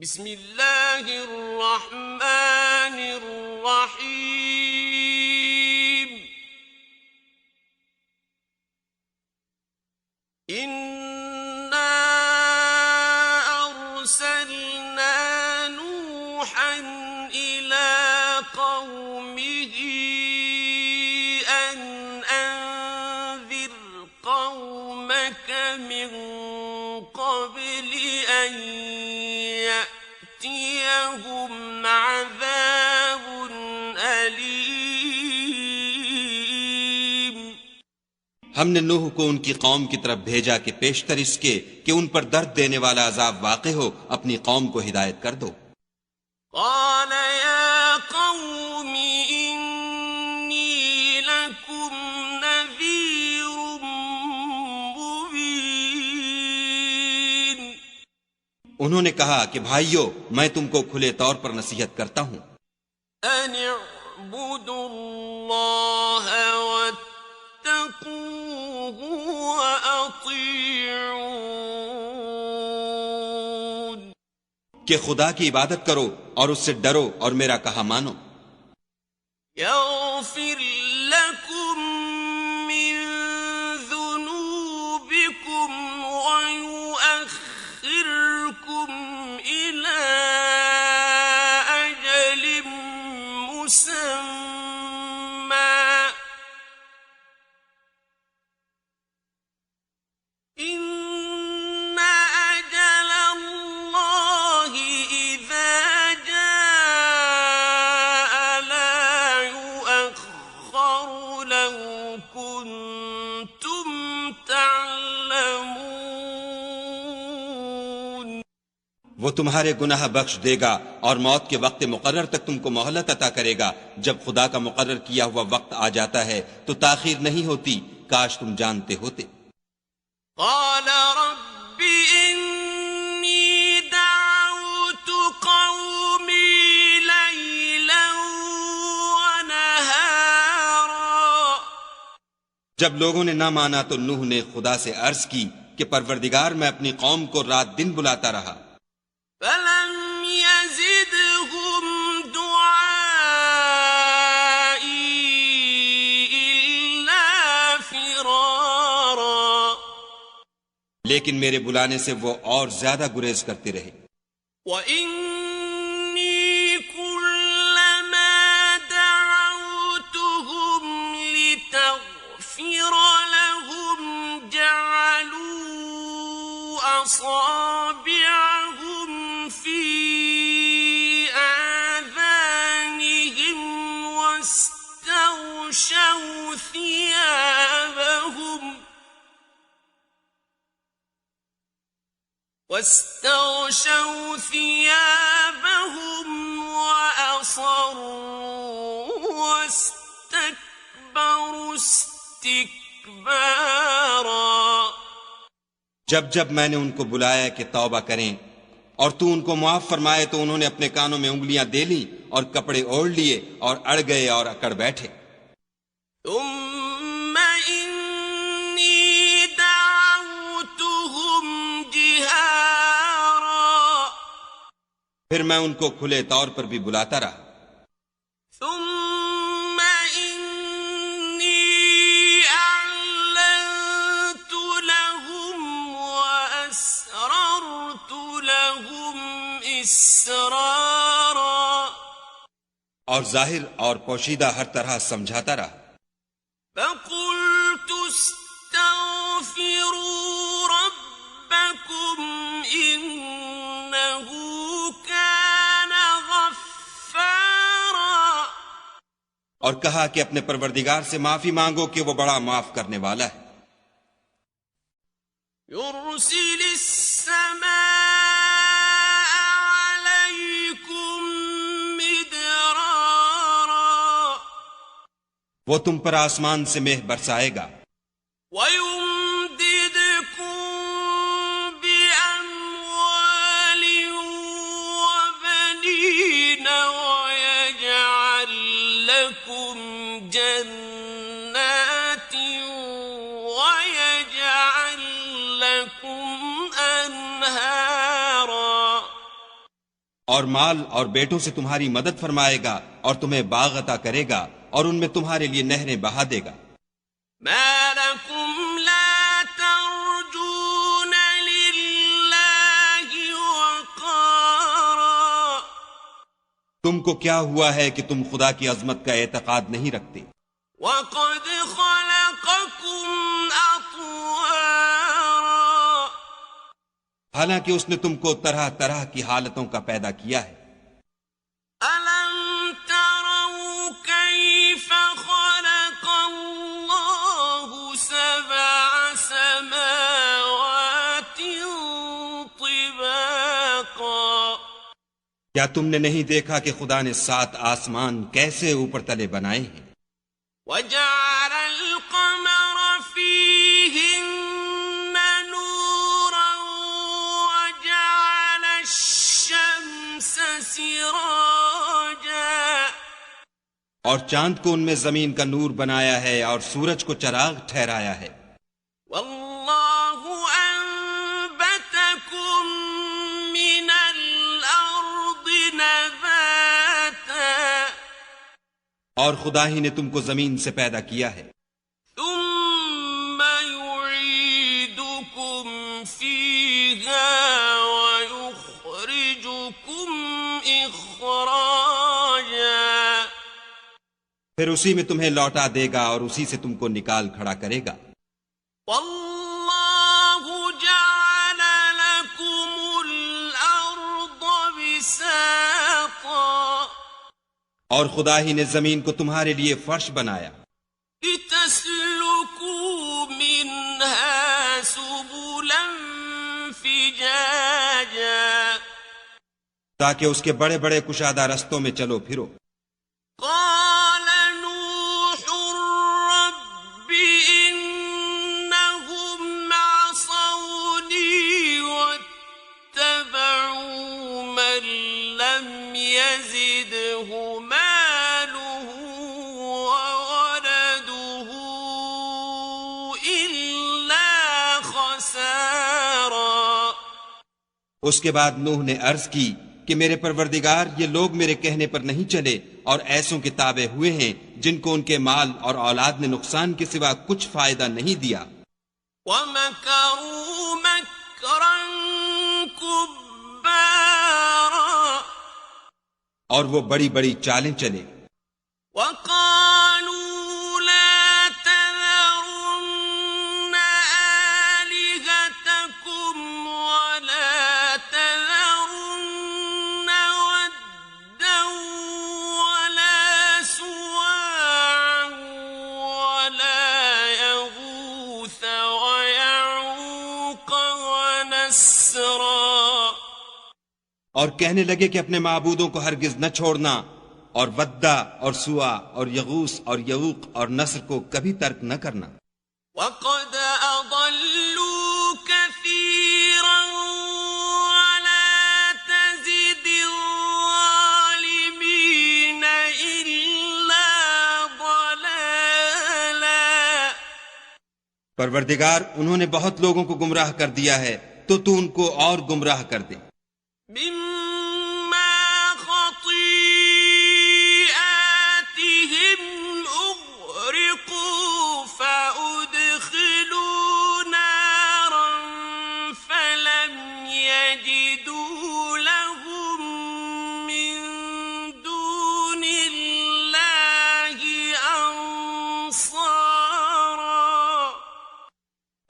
بسم اللہ الرحمن الرحیم انا ارسلنا نوحا الى قومه ان انذر قومك من قبل ان يأتيهم عذاب أليم۔ ہم نے نوح کو ان کی قوم کی طرف بھیجا کہ پیشتر اس کے کہ ان پر درد دینے والا عذاب واقع ہو اپنی قوم کو ہدایت کر دو۔ قال يا قوم إني لكم نذير مبين۔ انہوں نے کہا کہ بھائیو میں تم کو کھلے طور پر نصیحت کرتا ہوں، ان اعبدوا اللہ واتقوه واطیعون، کہ خدا کی عبادت کرو اور اس سے ڈرو اور میرا کہا مانو۔ یغفر لکم من ذنوبکم ویؤخرکم الی اجل مسمى ان اجل اللہ اذا جاء لا يؤخر لو کنتم تعلمون۔ وہ تمہارے گناہ بخش دے گا اور موت کے وقت مقرر تک تم کو مہلت عطا کرے گا۔ جب خدا کا مقرر کیا ہوا وقت آ جاتا ہے تو تاخیر نہیں ہوتی، کاش تم جانتے ہوتے۔ قال رب انی دعوت قومی لیلا ونہارا۔ جب لوگوں نے نہ مانا تو نوح نے خدا سے عرض کی کہ پروردگار میں اپنی قوم کو رات دن بلاتا رہا، فلم يزدهم دعائي إلا فرارا۔ لیکن میرے بلانے سے وہ اور زیادہ گریز کرتے رہے۔ وَإِنِّي كُلَّمَا دَعَوْتُهُمْ لِتَغْفِرَ لَهُمْ جَعَلُوا أَصَابِعَهُمْ فِي آذَانِهِمْ وَاسْتَغْشَوْا ثِيَابَهُمْ وَأَصَرُّوا وَاسْتَكْبَرُوا اسْتِكْبَارًا۔ جب جب میں نے ان کو بلایا کہ توبہ کریں اور تو ان کو معاف فرمائے تو انہوں نے اپنے کانوں میں انگلیاں دے لیں اور کپڑے اوڑھ لیے اور اڑ گئے اور اکڑ بیٹھے۔ ثم إني دعوتهم جهارا۔ پھر میں ان کو کھلے طور پر بھی بلاتا رہا۔ ثم إني أعلنت لهم وأسررت لهم إسرارا۔ اور ظاہر اور پوشیدہ ہر طرح سمجھاتا رہا۔ فقلت استغفروا ربكم إنه كان غفارا۔ اور کہا کہ اپنے پروردگار سے معافی مانگو کہ وہ بڑا معاف کرنے والا ہے۔ يرسل السماء عليكم مدرارا۔ وہ تم پر آسمان سے مہ برسائے گا، ويمددكم بأموال وبنين ويجعل لكم جنات ويجعل لكم أنهارا۔ اور مال اور بیٹوں سے تمہاری مدد فرمائے گا اور تمہیں باغ عطا کرے گا اور ان میں تمہارے لیے نہریں بہا دے گا. ما لكم لا ترجون لله وقارا. تم کو کیا ہوا ہے کہ تم خدا کی عظمت کا اعتقاد نہیں رکھتے؟ وقد خلقكم أطوارا. حالانکہ اس نے تم کو طرح طرح کی حالتوں کا پیدا کیا ہے. ألم تروا كيف خلق الله سبع سماوات طباقا. کیا تم نے نہیں دیکھا کہ خدا نے 7 آسمان کیسے اوپر تلے بنائے ہیں؟ وجعل القمر فيهن نورا وجعل الشمس سراجا. اور چاند کو ان میں زمین کا نور بنایا ہے اور سورج کو چراغ ٹھہرایا ہے. والله أنبتكم من الأرض نباتا. اور خدا ہی نے تم کو زمین سے پیدا کیا ہے. ثم يعيدكم فيها ويخرجكم إخراجا. پھر اسی میں تمہیں لوٹا دے گا اور اسی سے تم کو نکال کھڑا کرے گا. والله جعل لكم الأرض بساطا. اور خدا ہی نے زمین کو تمہارے لیے فرش بنایا لتسلكوا منها سبلا فجاجا. تاکہ اس کے بڑے بڑے کشادہ رستوں میں چلو پھرو. قال نوح رب إنهم عصوني واتبعوا من لم يزده ماله وولده إلا خسارا. اس کے بعد نوح نے عرض کی کہ میرے پروردگار یہ لوگ میرے کہنے پر نہیں چلے اور ایسوں کے تابع ہوئے ہیں جن کو ان کے مال اور اولاد نے نقصان کے سوا کچھ فائدہ نہیں دیا. وَمَكَرُوا مَكْرًا كُبَّارًا. اور وہ بڑی بڑی چالیں چلے. وَقَالُوا لَا تَذَرُنَّ آلِهَتَكُمْ وَلَا تَذَرُنَّ وَدًّا وَلَا سُوَاعًا وَلَا يَغُوثَ وَيَعُوقَ وَنَسْرًا. اور کہنے لگے کہ اپنے معبودوں کو ہرگز نہ چھوڑنا اور ودّا اور سوا اور یغوث اور یعوق اور نصر کو کبھی ترک نہ کرنا. وَقَدْ أَضَلُّوا كَثِيرًا وَلَا تَزِدِ الظَّالِمِينَ إِلَّا ضَلَالًا. پروردگار انہوں نے بہت لوگوں کو گمراہ کر دیا ہے تو تو ان کو اور گمراہ کر دے. مِمَّا خَطِيئَاتِهِمْ أُغْرِقُوا فَأُدْخِلُوا نَارًا فَلَمْ يَجِدُوا لَهُم مِّن دُونِ اللَّهِ أَنصَارًا.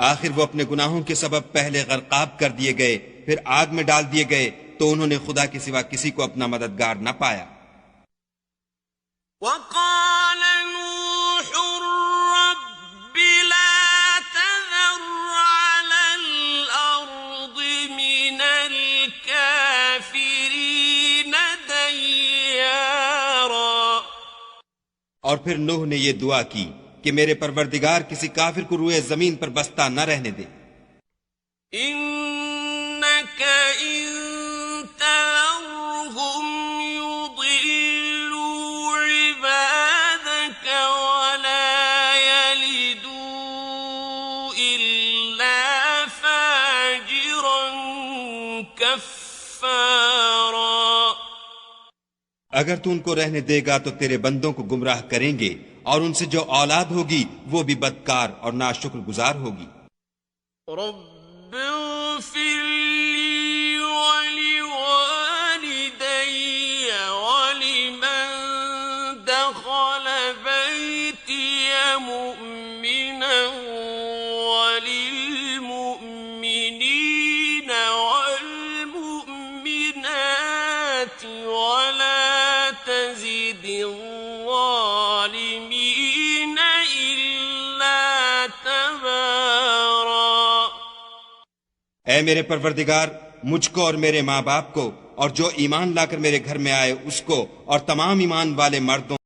آخر وہ اپنے گناہوں کے سبب پہلے غرقاب کر دیے گئے پھر آگ میں ڈال دیے گئے تو انہوں نے خدا کے سوا کسی کو اپنا مددگار نہ پایا. وقال نوح رب لا تذر على الأرض من الكافرين ديارا. اور پھر نوح نے یہ دعا کی کہ میرے پروردگار کسی کافر کو روئے زمین پر بستہ نہ رہنے دے. إنك إن تذرهم يضلوا عبادك ولا يلدوا إلا فاجرا كفارا. اگر تو ان کو رہنے دے گا تو تیرے بندوں کو گمراہ کریں گے، اور ان سے جو اولاد ہوگی وہ بھی بدکار اور ناشکر گزار ہوگی۔ رب اغفر لي ولوالدي ولمن دخل بيتي مؤمنا وللمؤمنين والمؤمنات ولا تزد الظالمين إلا تبارا۔ اے میرے پروردگار، مجھ کو اور میرے ماں باپ کو اور جو ایمان لا کر میرے گھر میں آئے اس کو اور تمام ایمان والے مردوں